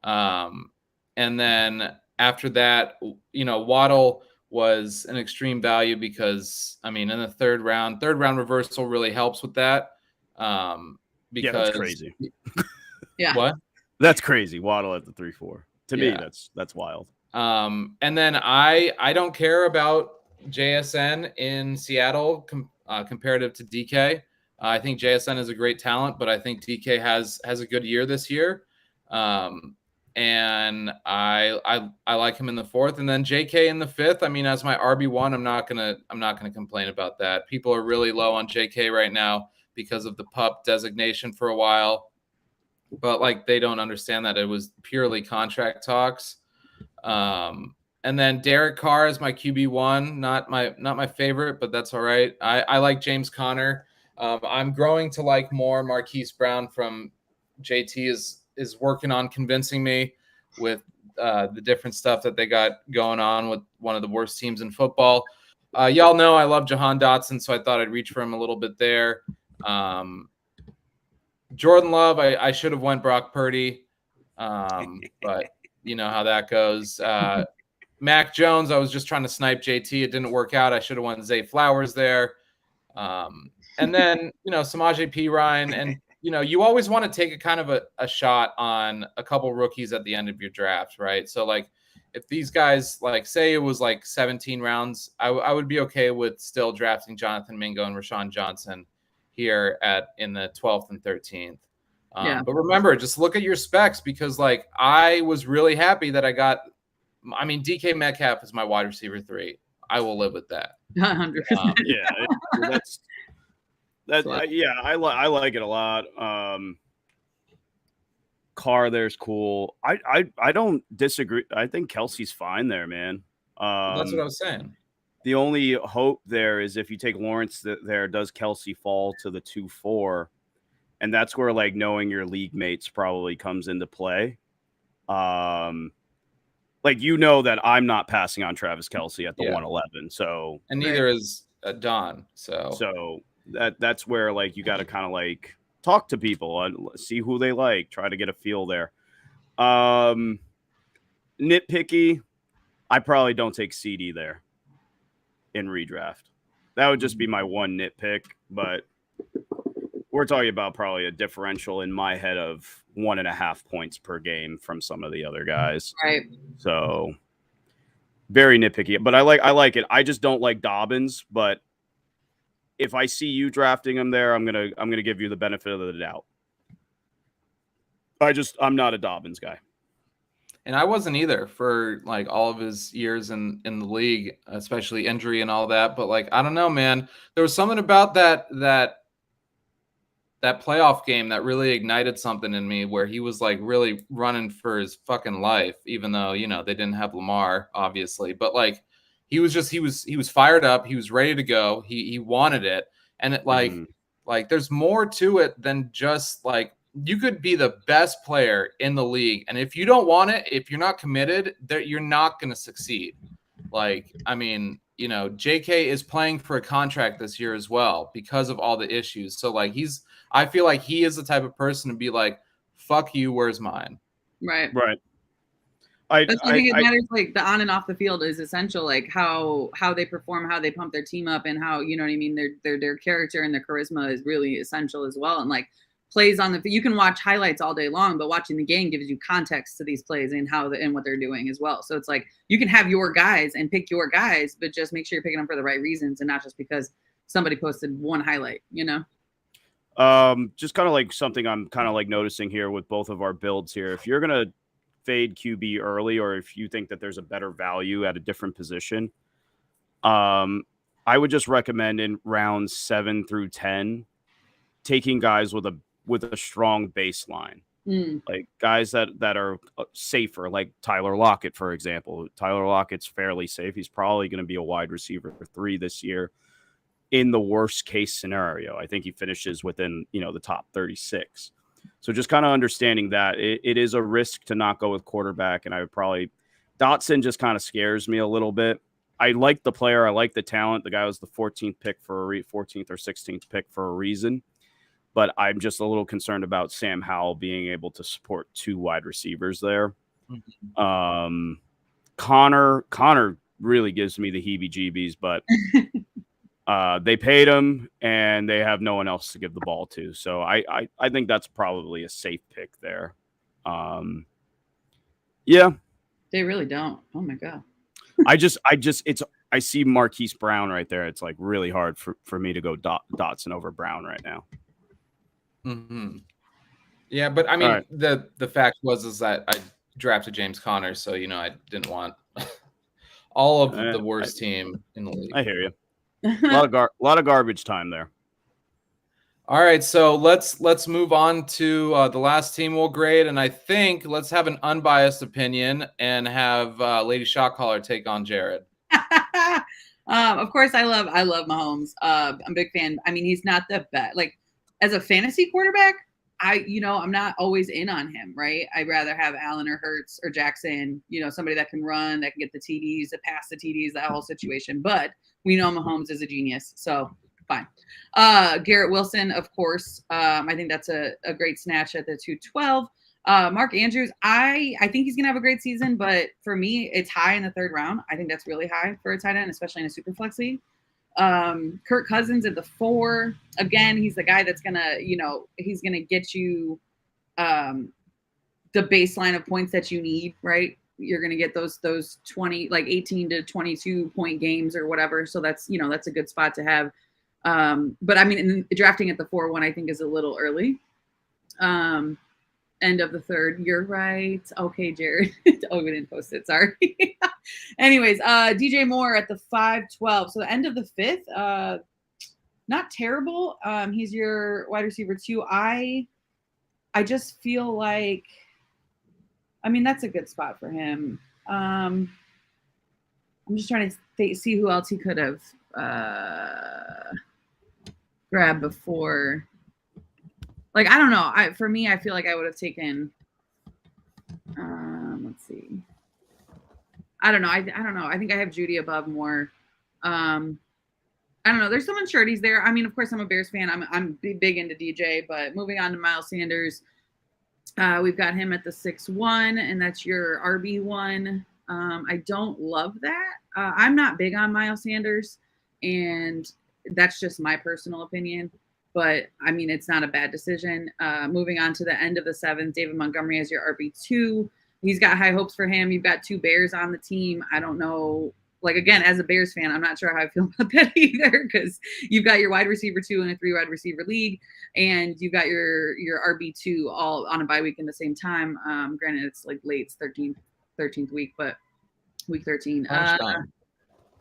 And then after that, Waddle was an extreme value because, in the third round reversal really helps with that. Because that's crazy. Yeah. What? That's crazy. Waddle at the 3-4. To me, that's wild. And then I don't care about JSN in Seattle comparative to DK. I think JSN is a great talent, but I think DK has a good year this year. And I like him in the 4th, and then JK in the 5th. As my RB1, I'm not gonna complain about that. People are really low on JK right now because of the pup designation for a while, but they don't understand that it was purely contract talks. And then Derek Carr is my QB1, not my favorite, but that's all right. I like James Conner. I'm growing to like more Marquise Brown from JT is working on convincing me with the different stuff that they got going on with one of the worst teams in football. Y'all know I love Jahan Dotson, so I thought I'd reach for him a little bit there. Jordan Love, I should have went Brock Purdy, but you know how that goes. Mac Jones, I was just trying to snipe JT. It didn't work out. I should have went Zay Flowers there. And then, Samaje Perine. And, you always want to take a kind of a shot on a couple rookies at the end of your draft, right? So, if these guys, say it was 17 rounds, I would be okay with still drafting Jonathan Mingo and Rashawn Johnson here in the 12th and 13th. But remember, just look at your specs because, I was really happy that I got – DK Metcalf is my wide receiver 3. I will live with that. 100%. I like it a lot. Carr there's cool. I don't disagree. I think Kelsey's fine there, man. That's what I was saying. The only hope there is if you take Lawrence there, does Kelsey fall to the 2-4? And that's where knowing your league mates probably comes into play. That I'm not passing on Travis Kelce at the 111. And neither is Don. So that's where you got to kind of talk to people and see who they like, try to get a feel there. Nitpicky, I probably don't take CD there in redraft. That would just be my one nitpick, but we're talking about probably a differential in my head of 1.5 points per game from some of the other guys. Right. So very nitpicky, but I like it. I just don't like Dobbins, but if I see you drafting him there, I'm gonna give you the benefit of the doubt. I'm not a Dobbins guy. And I wasn't either for like all of his years in the league, especially injury and all that. But like, I don't know, man. There was something about that playoff game that really ignited something in me where he was like really running for his fucking life, even though, you know, they didn't have Lamar, obviously. But like he was fired up, he was ready to go, he wanted it. And it like there's more to it than just like you could be the best player in the league, and if you don't want it, if you're not committed, you're not going to succeed. Like, I mean, you know, JK is playing for a contract this year as well because of all the issues. So like I feel like he is the type of person to be like, fuck you, where's mine? Right. I think it matters. Like the on and off the field is essential. Like how they perform, how they pump their team up, and how, you know what I mean, their character and their charisma is really essential as well. And like plays on you can watch highlights all day long, but watching the game gives you context to these plays and and what they're doing as well. So it's like you can have your guys and pick your guys, but just make sure you're picking them for the right reasons and not just because somebody posted one highlight, you know? Just kind of like something I'm kind of like noticing here with both of our builds here. If you're going to fade QB early, or if you think that there's a better value at a different position, I would just recommend in rounds 7 through 10, taking guys with a strong baseline, like guys that are safer, like Tyler Lockett, for example. Tyler Lockett's fairly safe. He's probably going to be a wide receiver 3 this year. In the worst case scenario, I think he finishes within, you know, the top 36. So just kind of understanding that it is a risk to not go with quarterback. And I would probably, Dotson just kind of scares me a little bit. I like the player. I like the talent. The guy was the 14th or 16th pick for a reason. But I'm just a little concerned about Sam Howell being able to support 2 wide receivers there. Mm-hmm. Connor really gives me the heebie-jeebies, but they paid him and they have no one else to give the ball to. So I think that's probably a safe pick there. Yeah. They really don't. Oh my God. I see Marquise Brown right there. It's like really hard for me to go Dotson over Brown right now. Mm-hmm. Yeah, but I mean, the fact is that I drafted James Conner, so you know I didn't want all of the worst team in the league. I hear you. A lot of garbage time there. All right, so let's move on to the last team we'll grade, and I think let's have an unbiased opinion and have Lady ShotCaller take on Jared. Of course, I love Mahomes. I'm a big fan. I mean, he's not the best. Like as a fantasy quarterback, I'm not always in on him, right? I'd rather have Allen or Hurts or Jackson, somebody that can run, that can get the TDs, that pass the TDs, that whole situation. But we know Mahomes is a genius, so fine. Garrett Wilson, of course. I think that's a great snatch at the 212. Mark Andrews, I think he's gonna have a great season, but for me, it's high in the 3rd round. I think that's really high for a tight end, especially in a SuperFlex league. Kirk Cousins at the 4. Again, he's the guy that's gonna, he's gonna get you the baseline of points that you need, right? You're gonna get those 20, like 18 to 22 point games or whatever. So that's that's a good spot to have. But I mean, drafting at the 4-1, I think is a little early. End of the 3rd. You're right. Okay, Jared. Oh, we didn't post it. Sorry. Anyways, DJ Moore at the 5-12. So the end of the 5th. Not terrible. He's your wide receiver 2. I just feel like, I mean, that's a good spot for him. I'm just trying to see who else he could have grabbed before. Like, I don't know. For me, I feel like I would have taken. Let's see. I don't know. I don't know. I think I have Judy above Moore. I don't know. There's some unsureties there. I mean, of course, I'm a Bears fan. I'm big into DJ, but moving on to Miles Sanders, we've got him at the 6-1, and that's your RB1. I don't love that. I'm not big on Miles Sanders, and that's just my personal opinion. But I mean, it's not a bad decision. Moving on to the end of the 7th, David Montgomery as your RB2. He's got high hopes for him. You've got 2 Bears on the team. I don't know. Like, again, as a Bears fan, I'm not sure how I feel about that either, because you've got your wide receiver 2 in a 3 wide receiver league, and you've got your RB2 all on a bye week in the same time. Granted, it's like late 13th week, but week 13.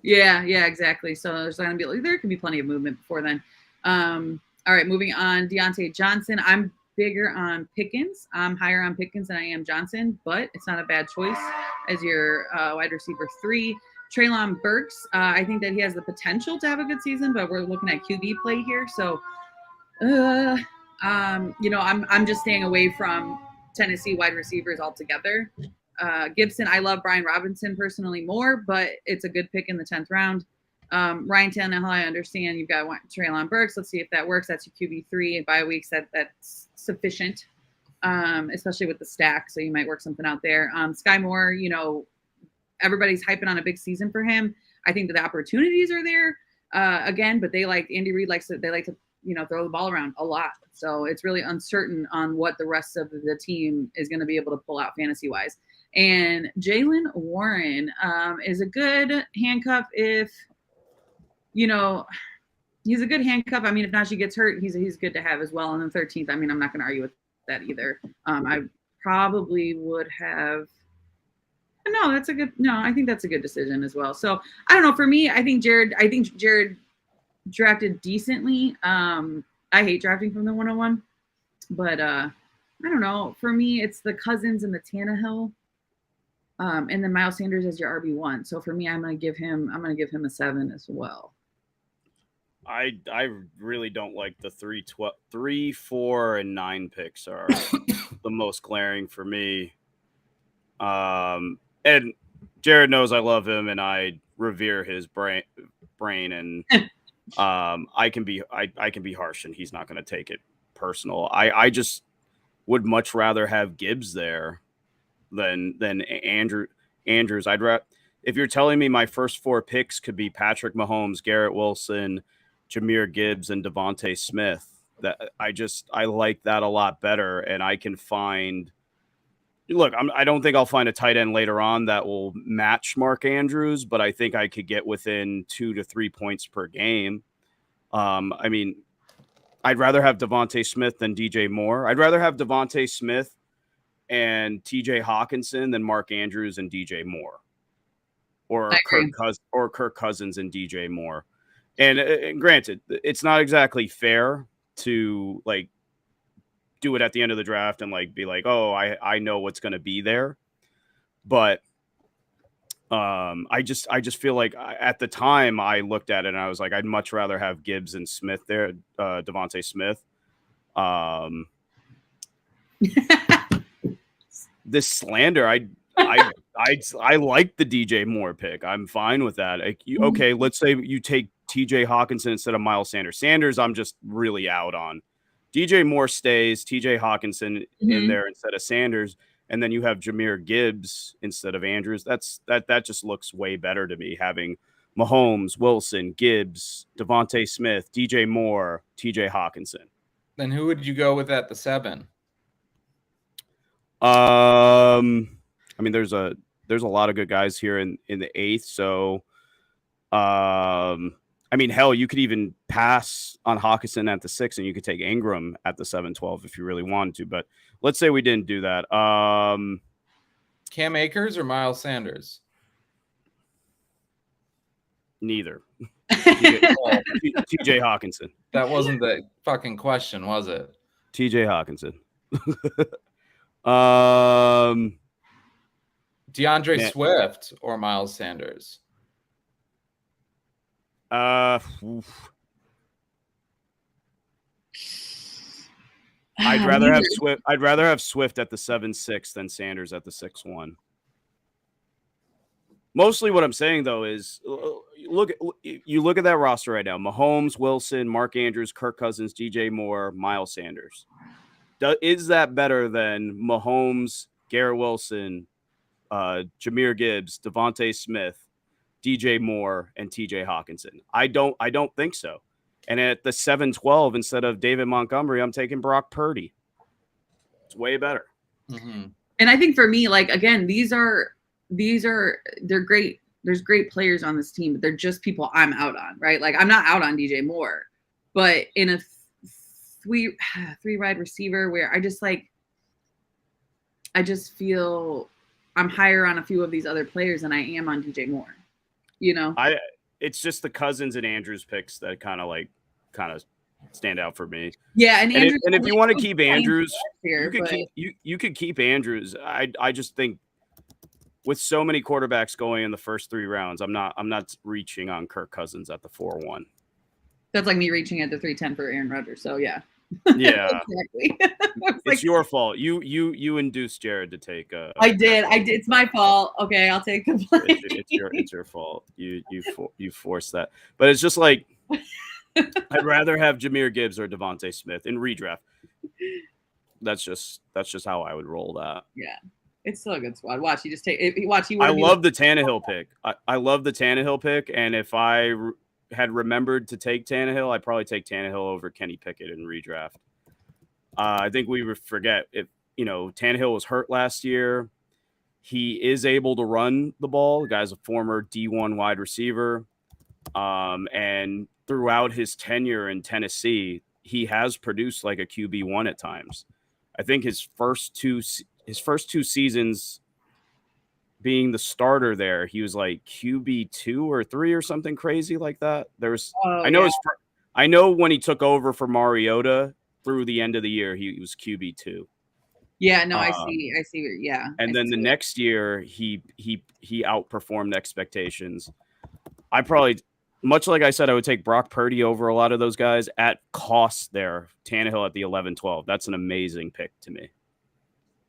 Yeah, exactly. So there's going to be there can be plenty of movement before then. All right, moving on. Deontay Johnson. I'm bigger on Pickens. I'm higher on Pickens than I am Johnson, but it's not a bad choice as your wide receiver 3. Treylon Burks, I think that he has the potential to have a good season, but we're looking at QB play here. So, I'm just staying away from Tennessee wide receivers altogether. Gibson, I love Brian Robinson personally more, but it's a good pick in the 10th round. Ryan Tannehill, I understand you've got Treylon Burks. Let's see if that works. That's your QB3 bye weeks. That's sufficient, especially with the stack. So you might work something out there. Sky Moore, everybody's hyping on a big season for him. I think that the opportunities are there again, but Andy Reid likes to throw the ball around a lot. So it's really uncertain on what the rest of the team is going to be able to pull out fantasy wise. And Jaylen Warren is a good handcuff if, he's a good handcuff. I mean, if Najee gets hurt, he's good to have as well. And then 13th, I mean, I'm not going to argue with that either. I probably would have. I think that's a good decision as well. So I don't know. For me, I think Jared drafted decently. I hate drafting from the 101, but I don't know. For me, it's the Cousins and the Tannehill, and then Miles Sanders as your RB1. So for me, I'm gonna give him a 7 as well. I really don't like the 3, 4, and 9 picks are the most glaring for me. And Jared knows I love him and I revere his brain and I can be harsh and he's not going to take it personal. I just would much rather have Gibbs there than Andrews. If you're telling me my first 4 picks could be Patrick Mahomes, Garrett Wilson, Jahmyr Gibbs, and Devontae Smith, that I like that a lot better, and I can find. Look, I don't think I'll find a tight end later on that will match Mark Andrews, but I think I could get within 2 to 3 points per game. I mean, I'd rather have Devontae Smith than DJ Moore. I'd rather have Devontae Smith and TJ Hawkinson than Mark Andrews and DJ Moore, or Kirk Cousins and DJ Moore. And granted, it's not exactly fair to do it at the end of the draft and be like, oh, I know what's going to be there. But I just feel like at the time I looked at it and I was like, I'd much rather have Gibbs and Smith there, Devontae Smith. This slander, I like the DJ Moore pick. I'm fine with that. Okay, let's say you take TJ Hawkinson instead of Miles Sanders. Sanders, I'm just really out on. DJ Moore stays, TJ Hawkinson in there instead of Sanders, and then you have Jahmyr Gibbs instead of Andrews. That just looks way better to me, having Mahomes, Wilson, Gibbs, Devontae Smith, DJ Moore, TJ Hawkinson. Then who would you go with at the 7? I mean, there's a lot of good guys here in the 8th, so I mean, hell, you could even pass on Hawkinson at the 6, and you could take Ingram at the 7-12 if you really wanted to. But let's say we didn't do that. Cam Akers or Miles Sanders? Neither. TJ Hawkinson. That wasn't the fucking question, was it? TJ Hawkinson. DeAndre Swift or Miles Sanders? I'd rather have Swift. I'd rather have Swift at the 7-6 than Sanders at the 6-1. Mostly what I'm saying though is, you look at that roster right now: Mahomes, Wilson, Mark Andrews, Kirk Cousins, DJ Moore, Miles Sanders. Is that better than Mahomes, Garrett Wilson, Jahmyr Gibbs, Devontae Smith, DJ Moore, and TJ Hawkinson? I don't think so. And at the 7-12, instead of David Montgomery, I'm taking Brock Purdy. It's way better. Mm-hmm. And I think for me, like, again, they're great. There's great players on this team, but they're just people I'm out on, right? Like, I'm not out on DJ Moore, but in a three wide receiver where I just feel I'm higher on a few of these other players than I am on DJ Moore. You know, it's just the Cousins and Andrews picks that kind of stand out for me. Yeah, and if you want to keep Andrews, here, you could keep Andrews. I just think with so many quarterbacks going in the first 3 rounds, I'm not reaching on Kirk Cousins at the 4-1. That's like me reaching at the 3-10 for Aaron Rodgers. So yeah. Yeah, exactly. It's your fault. You induced Jared to take. I did. It's my fault. Okay, I'll take the blame. It's your fault. You forced that. But it's just like I'd rather have Jahmyr Gibbs or Devontae Smith in redraft. That's just how I would roll that. Yeah, it's still a good squad. Watch, you just take. I love the Tannehill pick. I love the Tannehill pick, and if I had remembered to take Tannehill, I'd probably take Tannehill over Kenny Pickett in redraft. I think we forget Tannehill was hurt last year. He is able to run the ball. The guy's a former D1 wide receiver. And throughout his tenure in Tennessee, he has produced like a QB1 at times. I think his first two seasons being the starter there, he was like QB2 or 3 or something crazy like that. I know when he took over for Mariota through the end of the year, he was QB2. Yeah, no, I see. Yeah. And then the next year, he outperformed expectations. I probably, much like I said, I would take Brock Purdy over a lot of those guys at cost there. Tannehill at the 11-12. That's an amazing pick to me.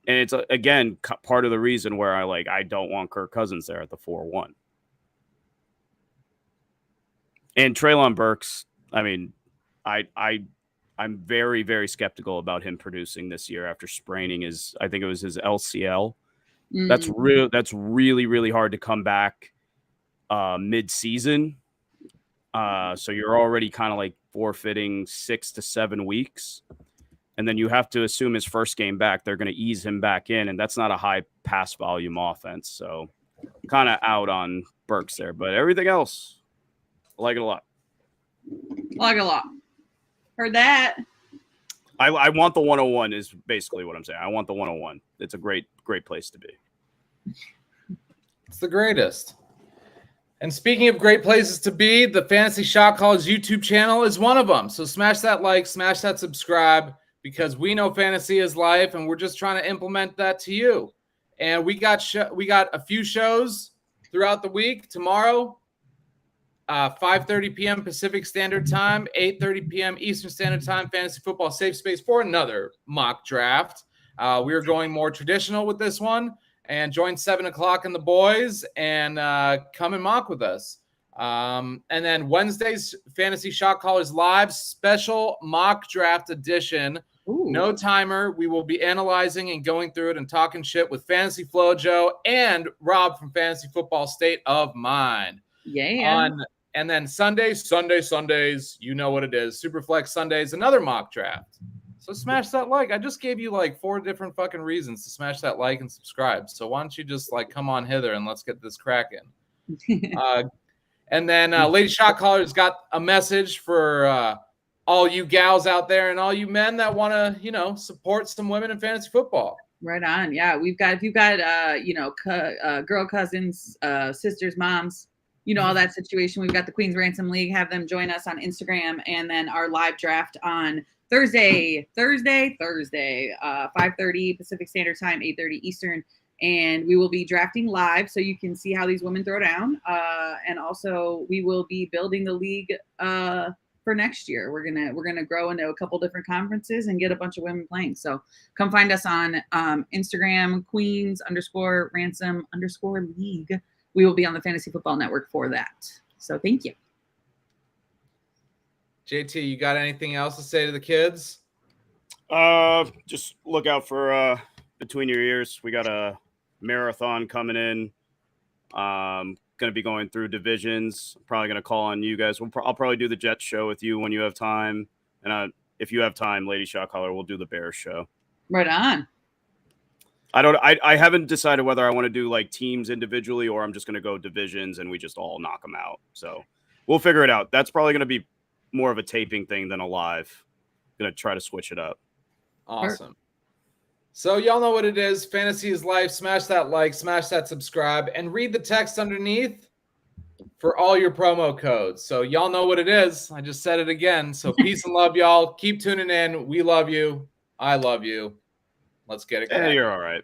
And it's, again, part of the reason where I don't want Kirk Cousins there at the 4-1. And Treylon Burks, I mean, I'm very, very skeptical about him producing this year after spraining his LCL. Mm. That's really, really hard to come back mid-season. So you're already kind of like forfeiting 6 to 7 weeks. And then you have to assume his first game back, they're going to ease him back in. And that's not a high pass volume offense. So kind of out on Burks there. But everything else, I like it a lot. Heard that. I want the 101 is basically what I'm saying. I want the 101. It's a great place to be. It's the greatest. And speaking of great places to be, the Fantasy Shot Callers YouTube channel is one of them. So smash that like, smash that subscribe, because we know fantasy is life, and we're just trying to implement that to you. And we got a few shows throughout the week. Tomorrow, 5:30 p.m. Pacific Standard Time, 8:30 p.m. Eastern Standard Time, Fantasy Football Safe Space for another mock draft. We're going more traditional with this one, and join 7 o'clock in the boys and come and mock with us. And then Wednesday's Fantasy Shot Callers Live special mock draft edition. Ooh. No timer. We will be analyzing and going through it and talking shit with Fantasy Flojo and Rob from Fantasy Football State of Mind. Yeah. And then Sundays, you know what it is. SuperFlex Sundays, another mock draft. So smash that like. I just gave you like 4 different fucking reasons to smash that like and subscribe. So why don't you just like come on hither and let's get this cracking. And then Lady Shot Caller's got a message for all you gals out there and all you men that want to, support some women in fantasy football. Right on. Yeah, if you've got girl cousins, sisters, moms, all that situation. We've got the Queen's Ransom League. Have them join us on Instagram, and then our live draft on Thursday, 5:30 Pacific Standard Time, 8:30 Eastern. And we will be drafting live, so you can see how these women throw down. And also, we will be building the league for next year. We're gonna grow into a couple different conferences and get a bunch of women playing. So come find us on Instagram, Queens_Ransom_League. We will be on the Fantasy Football Network for that. So thank you. JT, you got anything else to say to the kids? Just look out for between your ears. We got a marathon coming in. Going to be going through divisions. Probably going to call on you guys. I'll probably do the Jets show with you when you have time. And if you have time, Lady ShotCaller, we'll do the Bears show. Right on. I haven't decided whether I want to do like teams individually or I'm just going to go divisions and we just all knock them out. So we'll figure it out. That's probably going to be more of a taping thing than a live. Going to try to switch it up. Awesome. So y'all know what it is. Fantasy is life. Smash that like, smash that subscribe, and read the text underneath for all your promo codes. So y'all know what it is. I just said it again. So peace and love, y'all. Keep tuning in. We love you. I love you. Let's get it going. You're all right.